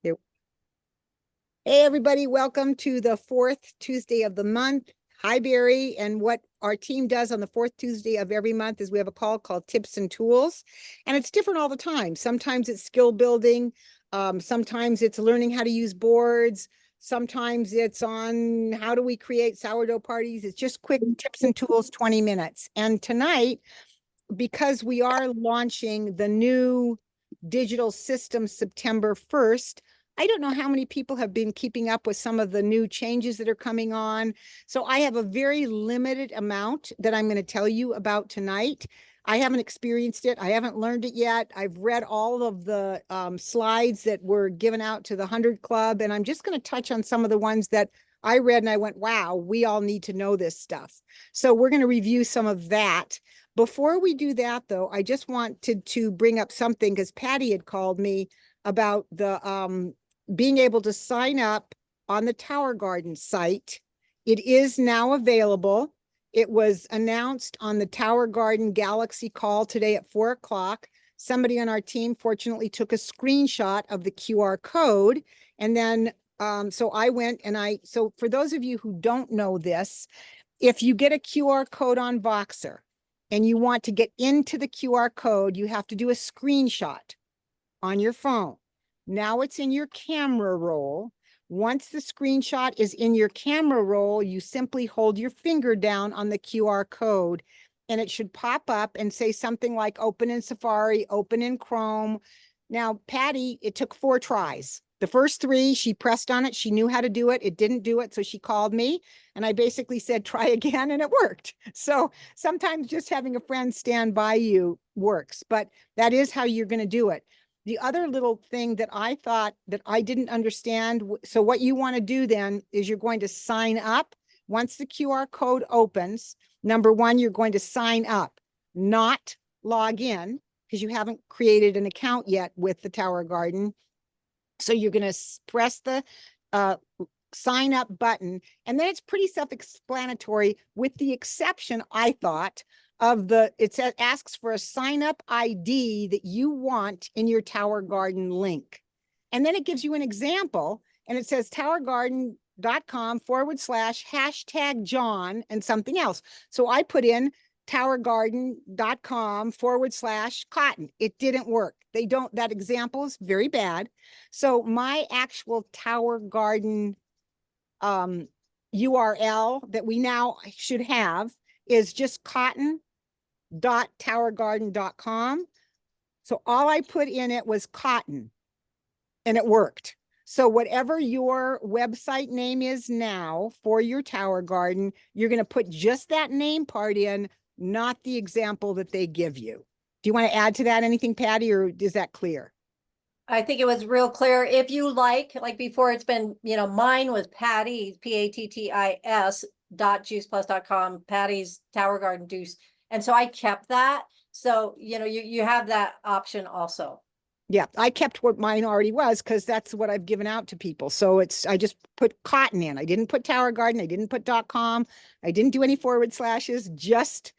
Here. Hey, everybody, welcome to the fourth Tuesday of the month. Hi, Barry. And what our team does on the fourth Tuesday of every month is we have a call called Tips and Tools. And it's different all the time. Sometimes it's skill building. Sometimes it's learning how to use boards. Sometimes it's on how do we create sourdough parties. It's just quick tips and tools, 20 minutes. And tonight, because we are launching the new digital system September 1st, I don't know how many people have been keeping up with some of the new changes that are coming on. So I have a very limited amount that I'm going to tell you about tonight. I haven't experienced it. I haven't learned it yet. I've read all of the slides that were given out to the 100 Club, and I'm just going to touch on some of the ones that I read and I went, wow, we all need to know this stuff. So we're going to review some of that. Before we do that, though, I just wanted to bring up something because Patty had called me about the being able to sign up on the Tower Garden site. It is now available. It was announced on the Tower Garden Galaxy call today at 4 o'clock. Somebody on our team fortunately took a screenshot of the QR code. And then, so I went and so for those of you who don't know this, if you get a QR code on Voxer and you want to get into the QR code, you have to do a screenshot on your phone. Now it's in your camera roll. Once the screenshot is in your camera roll, you simply hold your finger down on the QR code and it should pop up and say something like open in Safari, open in Chrome. Now, Patty, it took 4 tries. The first 3, she pressed on it. She knew how to do it. It didn't do it. So she called me and I basically said, try again, and it worked. So sometimes just having a friend stand by you works, but that is how you're going to do it. The other little thing that I thought that I didn't understand. So what you want to do then is you're going to sign up. Once the QR code opens, number 1, you're going to sign up, not log in, because you haven't created an account yet with the Tower Garden. So you're going to press the sign up button, and then it's pretty self-explanatory, with the exception, I thought, of it asks for a sign up ID that you want in your Tower Garden link. And then it gives you an example and it says towergarden.com/#John and something else. So I put in towergarden.com/cotton. It didn't work. That example is very bad. So my actual Tower Garden URL that we now should have is just cotton.towergarden.com. So all I put in it was cotton and it worked. So whatever your website name is now for your Tower Garden, you're going to put just that name part in, not the example that they give you. Do you want to add to that anything, Patty, or is that clear? I think it was real clear. If you like before, it's been, mine was Patty, PATTIS.juiceplus.com, Patty's Tower Garden Juice. And so I kept that. So, you have that option also. Yeah, I kept what mine already was because that's what I've given out to people. So I just put cotton in. I didn't put Tower Garden. I didn't put .com. I didn't do any / just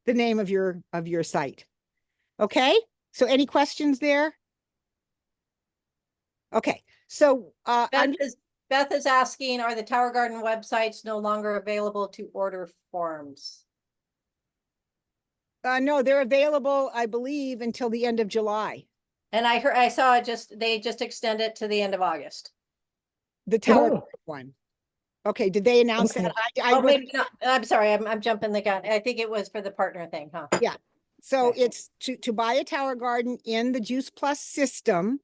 the name of your site. Okay. So any questions there? Okay. So Beth is asking, are the Tower Garden websites no longer available to order forms? No, they're available, I believe, until the end of July. And I saw they just extended it to the end of August. The Tower one. Okay, did they announce that? Maybe not. I'm sorry, I'm jumping the gun. I think it was for the partner thing, huh? Yeah. So it's to buy a Tower Garden in the Juice Plus system,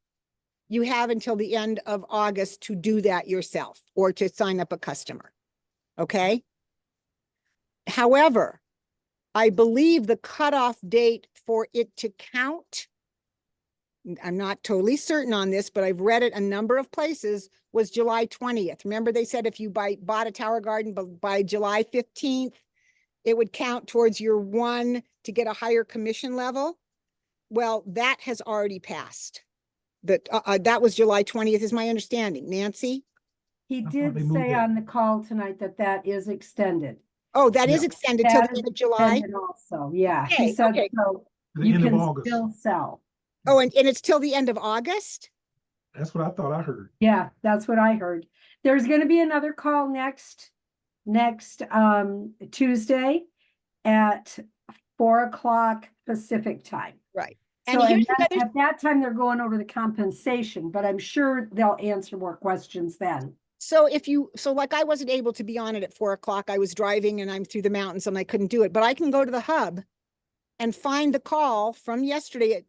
you have until the end of August to do that yourself or to sign up a customer. Okay. However, I believe the cutoff date for it to count, I'm not totally certain on this, but I've read it a number of places, was July 20th. Remember, they said if you bought a Tower Garden by July 15th, it would count towards your 1 to get a higher commission level. Well, that has already passed. That was July 20th is my understanding. Nancy? He did say on the call tonight that is extended. Oh, that is extended till the end of July? Also, yeah. Okay, he said so you can still sell. Oh, and it's till the end of August? That's what I thought I heard. Yeah, that's what I heard. There's gonna be another call next Tuesday at 4 o'clock Pacific time. Right. So And here's the other, at that time, they're going over the compensation, but I'm sure they'll answer more questions then. so like I wasn't able to be on it at 4 o'clock. I was driving and I'm through the mountains and I couldn't do it, but I can go to the hub and find the call from yesterday at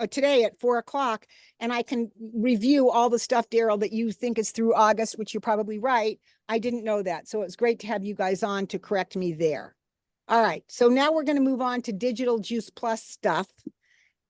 today at 4 o'clock, and I can review all the stuff, Daryl, that you think is through August, which you're probably right. I didn't know that. So it's great to have you guys on to correct me there. All right. So now we're going to move on to Digital Juice Plus stuff.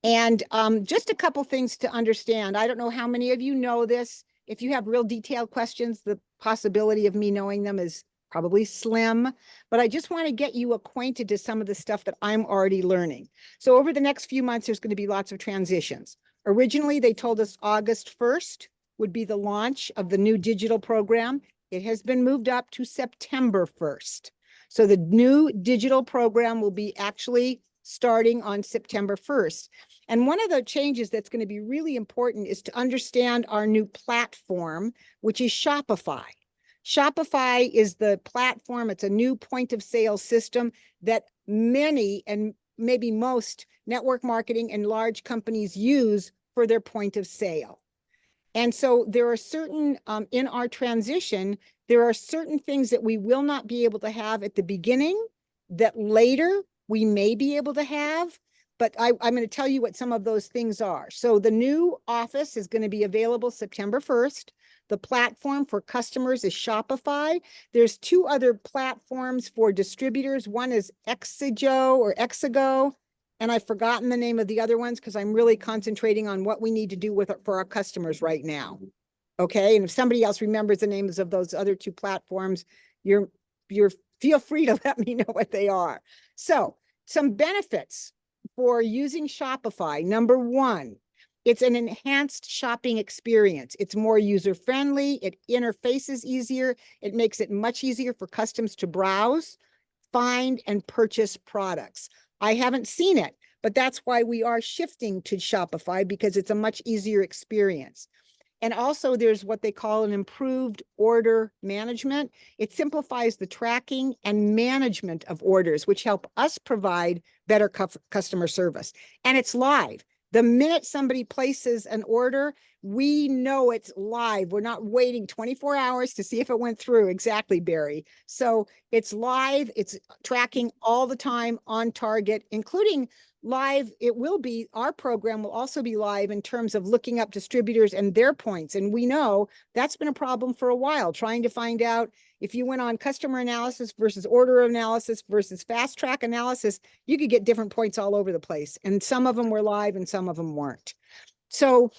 And just a couple things to understand. I don't know how many of you know this. If you have real detailed questions, the possibility of me knowing them is probably slim, but I just want to get you acquainted to some of the stuff that I'm already learning. So over the next few months, there's going to be lots of transitions. Originally, they told us August 1st would be the launch of the new digital program. It has been moved up to September 1st. So the new digital program will be actually starting on September 1st. And one of the changes that's going to be really important is to understand our new platform, which is Shopify. Shopify is the platform. It's a new point of sale system that many and maybe most network marketing and large companies use for their point of sale. And so there are certain, in our transition, there are certain things that we will not be able to have at the beginning that later we may be able to have. But I'm going to tell you what some of those things are. So the new office is going to be available September 1st. The platform for customers is Shopify. There's two other platforms for distributors. One is Exigo, and I've forgotten the name of the other ones because I'm really concentrating on what we need to do with it for our customers right now. Okay, and if somebody else remembers the names of those other two platforms, you're feel free to let me know what they are. So some benefits for using Shopify. Number one, it's an enhanced shopping experience. It's more user-friendly. It interfaces easier. It makes it much easier for customers to browse, find, and purchase products. I haven't seen it, but that's why we are shifting to Shopify, because it's a much easier experience. And also there's what they call an improved order management. It simplifies the tracking and management of orders, which help us provide better customer service. And it's live. The minute somebody places an order, we know it's live. We're not waiting 24 hours to see if it went through. Exactly, Barry. So it's live. It's tracking all the time on target, including live. It will be, our program will also be live in terms of looking up distributors and their points. And we know that's been a problem for a while, trying to find out if you went on customer analysis versus order analysis versus fast track analysis, you could get different points all over the place. And some of them were live and some of them weren't. So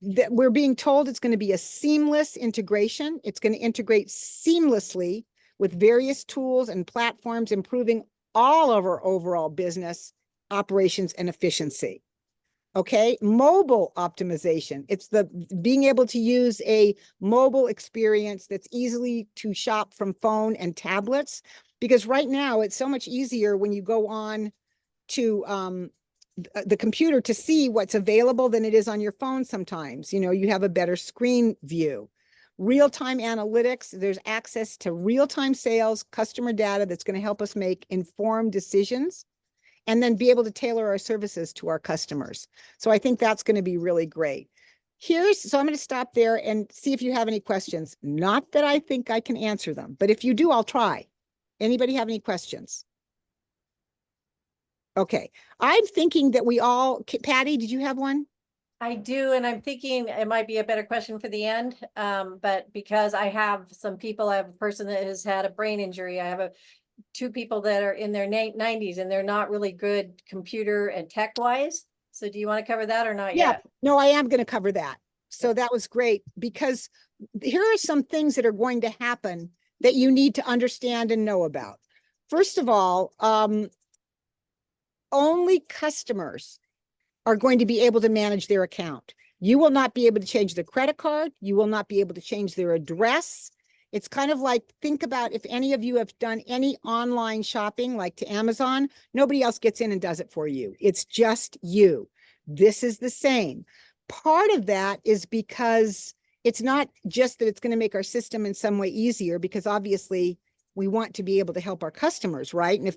we're being told it's going to be a seamless integration. It's going to integrate seamlessly with various tools and platforms, improving all of our overall business operations and efficiency. Okay, mobile optimization. It's the being able to use a mobile experience that's easily to shop from phone and tablets, because right now it's so much easier when you go on to the computer to see what's available than it is on your phone sometimes. You know, you have a better screen view. Real-time analytics, there's access to real-time sales, customer data that's going to help us make informed decisions and then be able to tailor our services to our customers. So I think that's going to be really great. So I'm going to stop there and see if you have any questions. Not that I think I can answer them, but if you do, I'll try. Anybody have any questions? Okay, I'm thinking that Patty, did you have one? I do, and I'm thinking it might be a better question for the end, but because I have some people, I have a person that has had a brain injury. I have two people that are in their 90s and they're not really good computer and tech wise. So do you want to cover that or not yet? No, I am going to cover that. So that was great, because here are some things that are going to happen that you need to understand and know about. First of all, only customers are going to be able to manage their account. You will not be able to change the credit card. You will not be able to change their address. It's kind of like, think about if any of you have done any online shopping, like to Amazon, nobody else gets in and does it for you. It's just you. This is the same. part of that is because it's not just that it's going to make our system in some way easier, because obviously we want to be able to help our customers, right? And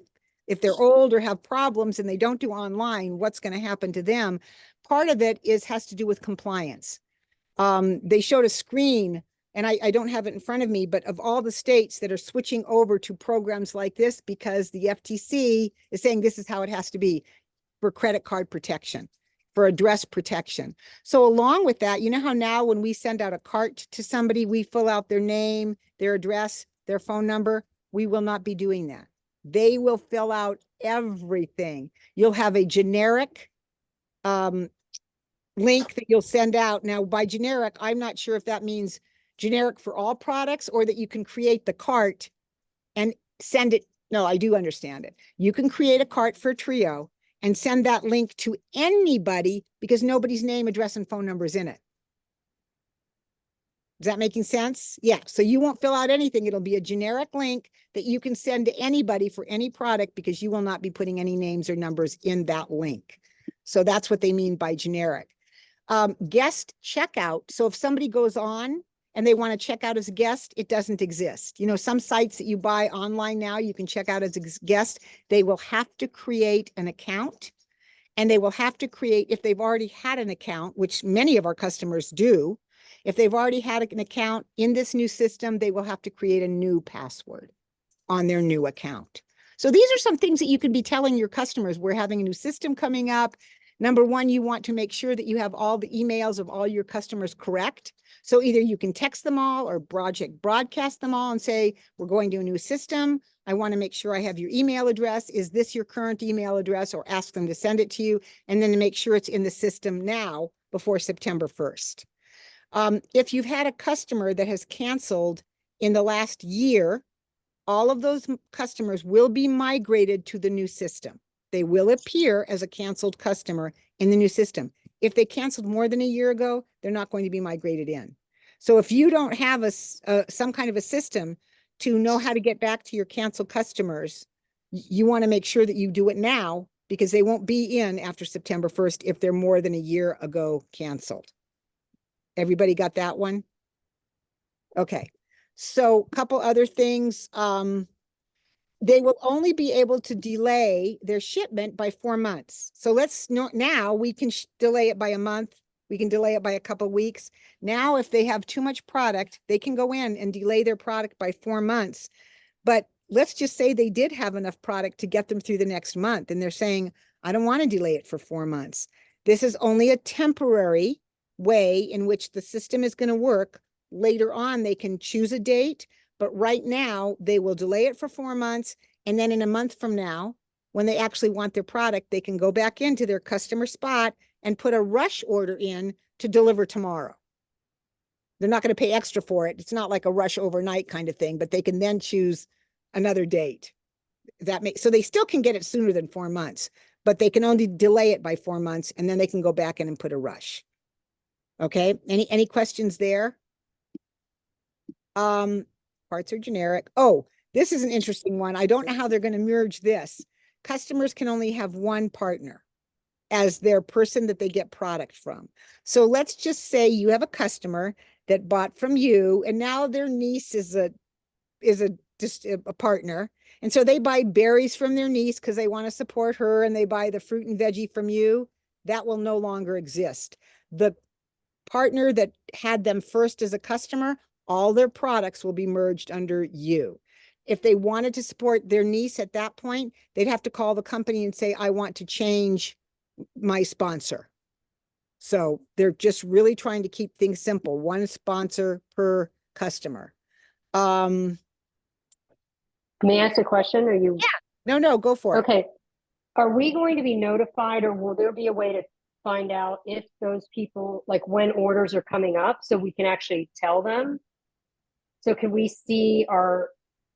if they're old or have problems and they don't do online, what's going to happen to them? Part of it has to do with compliance. They showed a screen, and I don't have it in front of me, but of all the states that are switching over to programs like this because the FTC is saying this is how it has to be for credit card protection, for address protection. So along with that, you know how now when we send out a cart to somebody, we fill out their name, their address, their phone number? We will not be doing that. They will fill out everything. You'll have a generic link that you'll send out. Now, by generic, I'm not sure if that means generic for all products or that you can create the cart and send it. No, I do understand it. You can create a cart for Trio and send that link to anybody because nobody's name, address, and phone number is in it. Is that making sense? Yeah. So you won't fill out anything. It'll be a generic link that you can send to anybody for any product because you will not be putting any names or numbers in that link. So that's what they mean by generic. Guest checkout. So if somebody goes on and they want to check out as a guest, it doesn't exist. You know, some sites that you buy online now, you can check out as a guest. They will have to create an account, and they will have to create, if they've already had an account, which many of our customers do, if they've already had an account in this new system, they will have to create a new password on their new account. So these are some things that you could be telling your customers. We're having a new system coming up. Number one, you want to make sure that you have all the emails of all your customers correct. So either you can text them all or broadcast them all and say, we're going to a new system. I want to make sure I have your email address. Is this your current email address? Or ask them to send it to you. And then to make sure it's in the system now before September 1st. If you've had a customer that has canceled in the last year, all of those customers will be migrated to the new system. They will appear as a canceled customer in the new system. If they canceled more than a year ago, they're not going to be migrated in. So if you don't have some kind of a system to know how to get back to your canceled customers, you want to make sure that you do it now because they won't be in after September 1st if they're more than a year ago canceled. Everybody got that one? Okay. So a couple other things. They will only be able to delay their shipment by 4 months. So now we can delay it by a month. We can delay it by a couple of weeks. Now, if they have too much product, they can go in and delay their product by 4 months. But let's just say they did have enough product to get them through the next month. And they're saying, I don't want to delay it for 4 months. This is only a temporary way in which the system is going to work. Later on, they can choose a date. But right now, they will delay it for 4 months. And then in a month from now, when they actually want their product, they can go back into their customer spot and put a rush order in to deliver tomorrow. They're not going to pay extra for it. It's not like a rush overnight kind of thing, but they can then choose another date. So they still can get it sooner than 4 months, but they can only delay it by 4 months, and then they can go back in and put a rush. Okay. Any questions there? Parts are generic. Oh, this is an interesting one. I don't know how they're going to merge this. Customers can only have one partner as their person that they get product from. So let's just say you have a customer that bought from you, and now their niece is just a partner. And so they buy berries from their niece because they want to support her, and they buy the fruit and veggie from you. That will no longer exist. The partner that had them first as a customer, all their products will be merged under you. If they wanted to support their niece at that point, they'd have to call the company and say, I want to change my sponsor. So they're just really trying to keep things simple. One sponsor per customer. May I ask a question? Are you? Yeah. No, go for it. Okay. Are we going to be notified, or will there be a way to find out if those people, like when orders are coming up, so we can actually tell them? So can we see a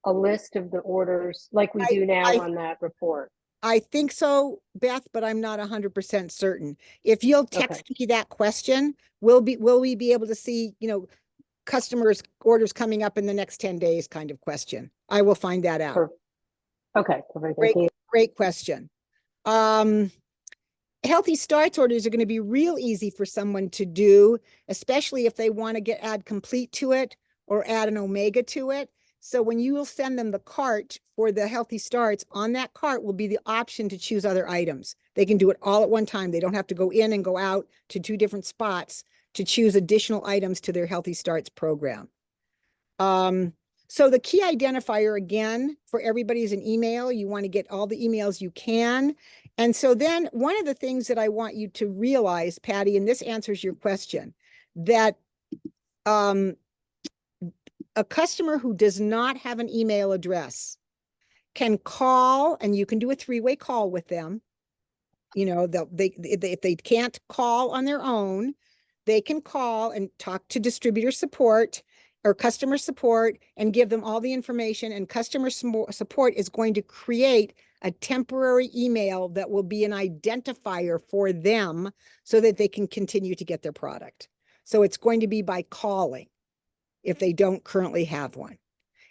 list of the orders like we do now on that report? I think so, Beth, but I'm not 100% certain. If you'll text me that question, will we be able to see, customers' orders coming up in the next 10 days kind of question? I will find that out. Okay, perfect. Thank you. Great question. And Healthy Starts orders are going to be real easy for someone to do, especially if they want to add Complete to it or add an Omega to it. So when you will send them the cart for the Healthy Starts, on that cart will be the option to choose other items. They can do it all at one time. They don't have to go in and go out to 2 different spots to choose additional items to their Healthy Starts program. So the key identifier, again, for everybody is an email. You want to get all the emails you can. And so then one of the things that I want you to realize, Patty, and this answers your question, that a customer who does not have an email address can call, and you can do a 3-way call with them. You know, if they can't call on their own, they can call and talk to distributor support or customer support and give them all the information, and customer support is going to create a temporary email that will be an identifier for them so that they can continue to get their product. So it's going to be by calling if they don't currently have one.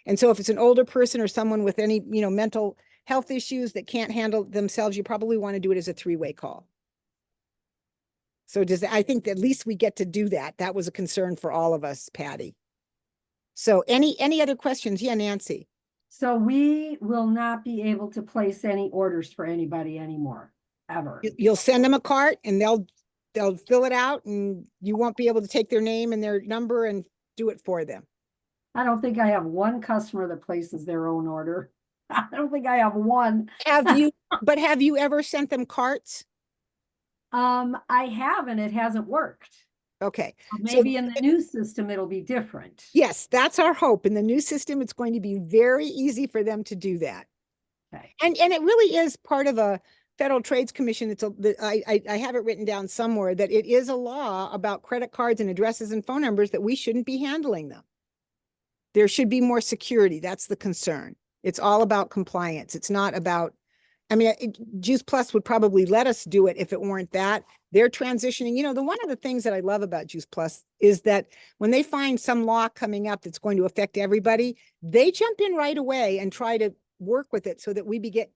And so if it's an older person or someone with any, mental health issues that can't handle themselves, you probably want to do it as a 3-way call. So I think at least we get to do that. That was a concern for all of us, Patty. So any other questions? Yeah, Nancy. So we will not be able to place any orders for anybody anymore, ever. You'll send them a cart and they'll fill it out, and you won't be able to take their name and their number and do it for them. I don't think I have one customer that places their own order. I don't think I have one. But have you ever sent them carts? I have, and it hasn't worked. Okay. Maybe in the new system, it'll be different. Yes, that's our hope. In the new system, it's going to be very easy for them to do that. Okay. And it really is part of a Federal Trades Commission. I have it written down somewhere that it is a law about credit cards and addresses and phone numbers that we shouldn't be handling them. There should be more security. That's the concern. It's all about compliance. It's not about, Juice Plus would probably let us do it if it weren't that. They're transitioning. One of the things that I love about Juice Plus is that when they find some law coming up that's going to affect everybody, they jump in right away and try to work with it so that we get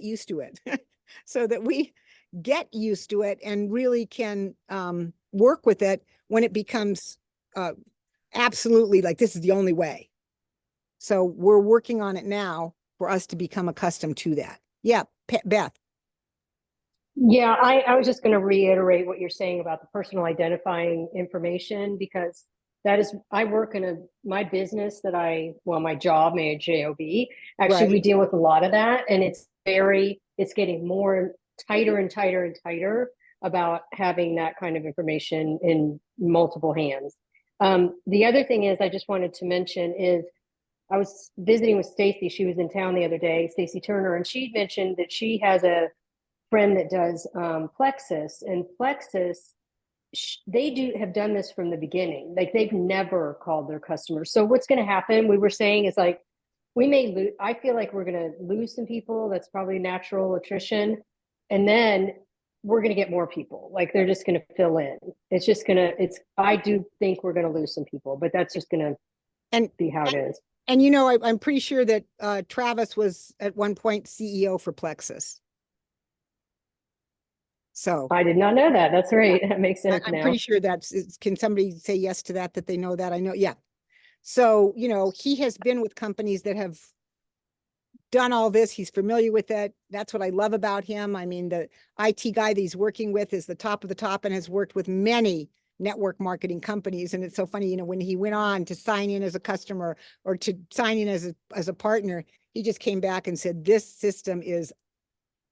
used to it, so that we get used to it and really can work with it when it becomes absolutely like this is the only way. So we're working on it now for us to become accustomed to that. Yeah, Beth. Yeah, I was just going to reiterate what you're saying about the personal identifying information, because that is, I work in my business my job, my job, actually, Right. we deal with a lot of that, and it's getting more tighter and tighter and tighter about having that kind of information in multiple hands. The other thing is, I just wanted to mention is, I was visiting with Stacy. She was in town the other day, Stacy Turner, and she mentioned that she has a friend that does Plexus, and Plexus, they have done this from the beginning. Like, they've never called their customers. So what's going to happen, we were saying, is like, we may lose, I feel like we're going to lose some people. That's probably natural attrition. And then we're going to get more people. Like, they're just going to fill in. I do think we're going to lose some people, but that's just going to be how it is. And I'm pretty sure that Travis was at one point CEO for Plexus. So I did not know that. That's right. That makes sense. I'm pretty sure can somebody say yes to that they know that? I know. Yeah. So, he has been with companies that have done all this. He's familiar with it. That's what I love about him. I mean, the IT guy that he's working with is the top of the top and has worked with many network marketing companies. And it's so funny, when he went on to sign in as a customer or to sign in as a partner, he just came back and said, this system is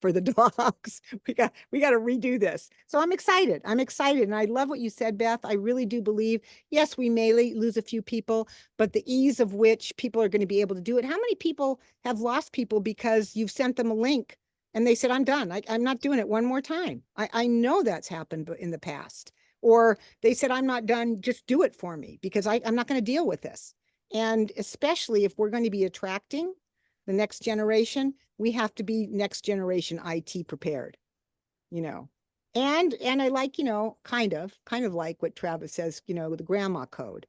for the dogs. We got to redo this. So I'm excited. And I love what you said, Beth. I really do believe, yes, we may lose a few people, but the ease of which people are going to be able to do it. How many people have lost people because you've sent them a link and they said, I'm done. I'm not doing it one more time. I know that's happened in the past. Or they said, I'm not done, just do it for me because I'm not going to deal with this. And especially if we're going to be attracting the next generation, we have to be next generation IT prepared, and I like, kind of like what Travis says, with the grandma code,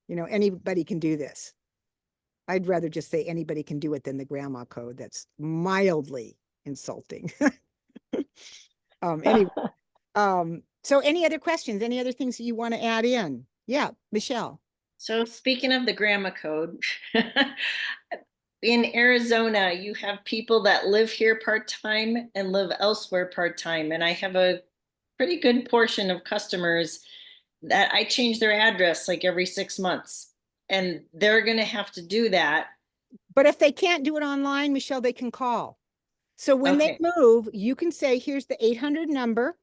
anybody can do this. I'd rather just say anybody can do it than the grandma code. That's mildly insulting. Anyway, so any other questions, any other things that you want to add in? Yeah, Michelle. So speaking of the grandma code, in Arizona, you have people that live here part-time and live elsewhere part-time. And I have a pretty good portion of customers that I change their address like every 6 months. And they're going to have to do that. But if they can't do it online, Michelle, they can call. So when Okay. they move, you can say, here's the 800 number.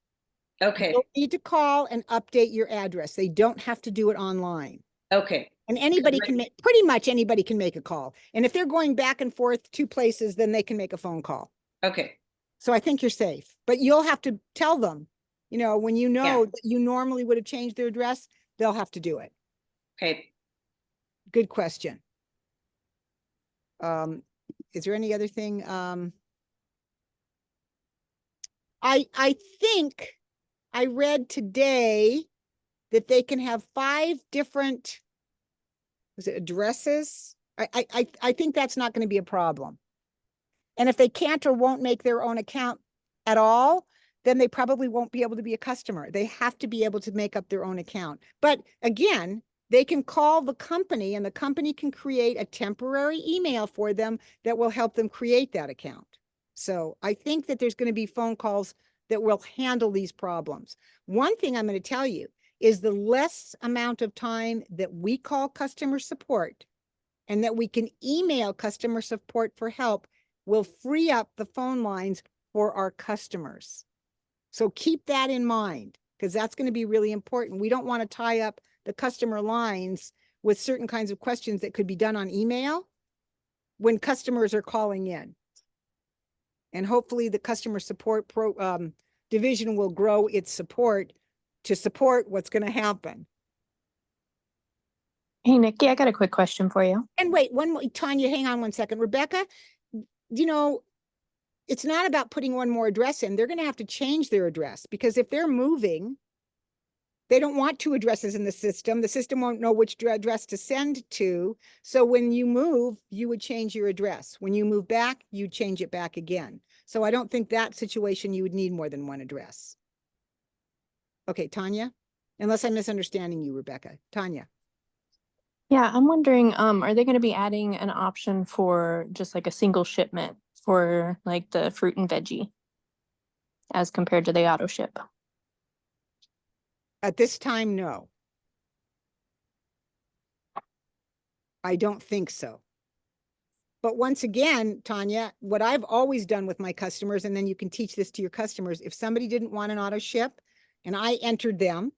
Okay. You'll need to call and update your address. They don't have to do it online. Okay. And anybody can make, pretty much anybody can make a call. And if they're going back and forth 2 places, then they can make a phone call. Okay. So I think you're safe, but you'll have to tell them, you know, when you know Yeah. that you normally would have changed their address, they'll have to do it. Okay. Good question. Is there any other thing? I think I read today that they can have 5 different, was it addresses? I think that's not going to be a problem. And if they can't or won't make their own account at all, then they probably won't be able to be a customer. They have to be able to make up their own account. But again, they can call the company and the company can create a temporary email for them that will help them create that account. So I think that there's going to be phone calls that will handle these problems. One thing I'm going to tell you is the less amount of time that we call customer support and that we can email customer support for help will free up the phone lines for our customers. So keep that in mind, because that's going to be really important. We don't want to tie up the customer lines with certain kinds of questions that could be done on email when customers are calling in. And hopefully the customer support division will grow its support to support what's going to happen. Hey, Nikki, I got a quick question for you. And wait, one more, Tanya, hang on one second. Rebecca, you know, it's not about putting one more address in. They're going to have to change their address, because if they're moving, they don't want 2 addresses in the system. The system won't know which address to send to. So when you move, you would change your address. When you move back, you change it back again. So I don't think that situation you would need more than 1 address. Okay, Tanya, unless I'm misunderstanding you, Rebecca. Tanya. Yeah, I'm wondering, are they going to be adding an option for just like a single shipment for like the fruit and veggie as compared to the auto ship? At this time, no. I don't think so. But once again, Tanya, what I've always done with my customers, and then you can teach this to your customers, if somebody didn't want an auto ship and I entered them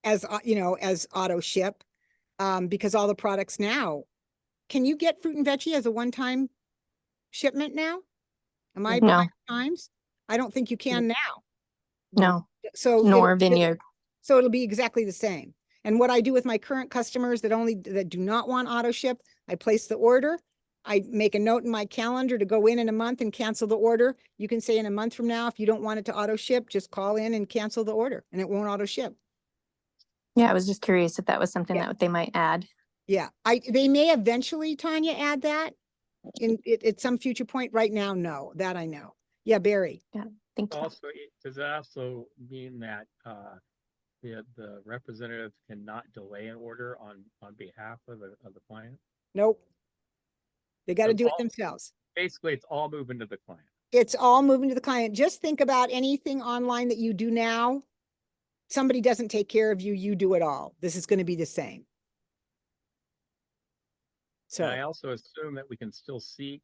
as, you know, as auto ship, because all the products now, can you get fruit and veggie as a one-time shipment now? Am I No. behind times? I don't think you can now. No, So nor vineyard. So it'll be exactly the same. And what I do with my current customers that do not want auto ship, I place the order. I make a note in my calendar to go in a month and cancel the order. You can say in a month from now, if you don't want it to auto ship, just call in and cancel the order and it won't auto ship. Yeah, I was just curious if that was something Yeah. that they might add. Yeah, they may eventually, Tanya, add that at some future point. Right now, no, that I know. Yeah, Barry. Thank you. Also, does that also mean that the representative cannot delay an order on behalf of the client? Nope. They got to So do it all- themselves. Basically, it's all moving to the client. It's all moving to the client. Just think about anything online that you do now. Somebody doesn't take care of you, you do it all. This is going to be the same. So And I also assume that we can still see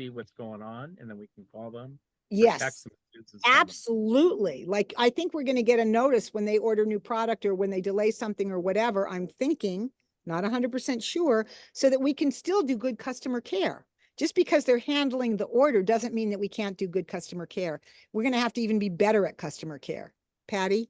what's going on, and then we can call them. or yes, text messages and send them. absolutely. Like, I think we're going to get a notice when they order new product or when they delay something or whatever. I'm thinking, not 100% sure, so that we can still do good customer care. Just because they're handling the order doesn't mean that we can't do good customer care. We're going to have to even be better at customer care. Patty?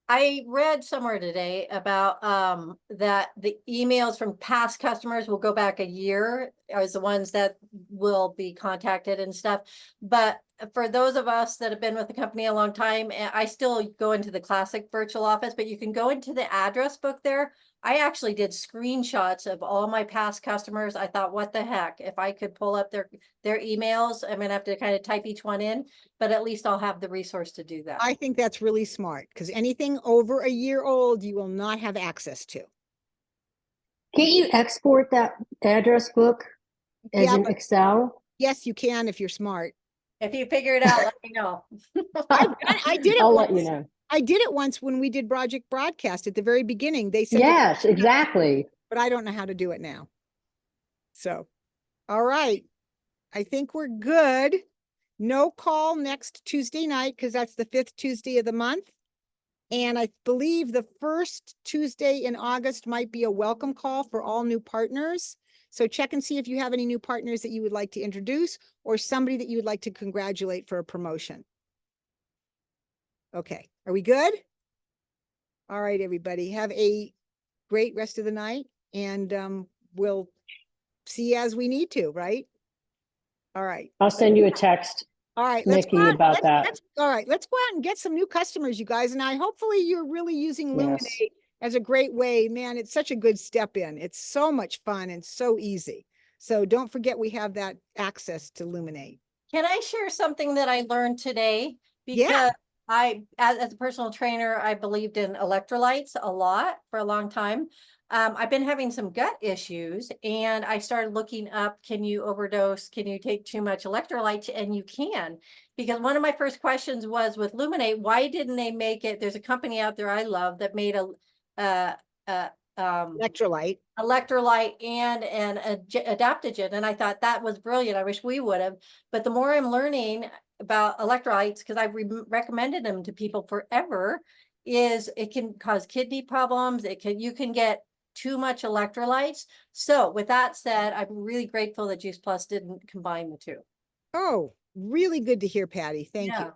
I read somewhere today about that the emails from past customers will go back a year as the ones that will be contacted and stuff. But for those of us that have been with the company a long time, I still go into the classic virtual office, but you can go into the address book there. I actually did screenshots of all my past customers. I thought, what the heck, if I could pull up their emails, I'm gonna have to kind of type each one in, but at least I'll have the resource to do that. I think that's really smart because anything over a year old, you will not have access to. Can't you export that address book as Yeah, an but Excel? yes, you can if you're smart. If you figure it out, let me know. I did it I'll let you once. know. I did it once when we did Project Broadcast at the very beginning. They said, Yes, exactly. but I don't know how to do it now. So, all right. I think we're good. No call next Tuesday night because that's the 5th Tuesday of the month. And I believe the first Tuesday in August might be a welcome call for all new partners. So check and see if you have any new partners that you would like to introduce or somebody that you would like to congratulate for a promotion. Okay, are we good? All right, everybody, have a great rest of the night and we'll see you as we need to, right? All right. I'll send you a text, All right, let's go Nikki, out. about that. All right, let's go out and get some new customers, you guys. And hopefully you're really using Yes. Luminate as a great way. Man, it's such a good step in. It's so much fun and so easy. So don't forget we have that access to Luminate. Can I share something that I learned today? Yeah. Because as a personal trainer, I believed in electrolytes a lot for a long time. I've been having some gut issues and I started looking up, can you overdose? Can you take too much electrolytes? And you can, because one of my first questions was with Luminate, why didn't they make it? There's a company out there I love that made Electrolyte. electrolyte and an adaptogen. And I thought that was brilliant. I wish we would have. But the more I'm learning about electrolytes, because I've recommended them to people forever, is it can cause kidney problems. You can get too much electrolytes. So with that said, I'm really grateful that Juice Plus didn't combine the two. Oh, really good to hear, Patty. Thank Yeah. you.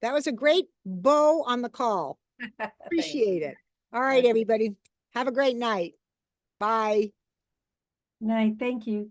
That was a great bow on the call. Thanks. Appreciate it. All right, Okay. everybody. Have a great night. Bye. Night, thank you.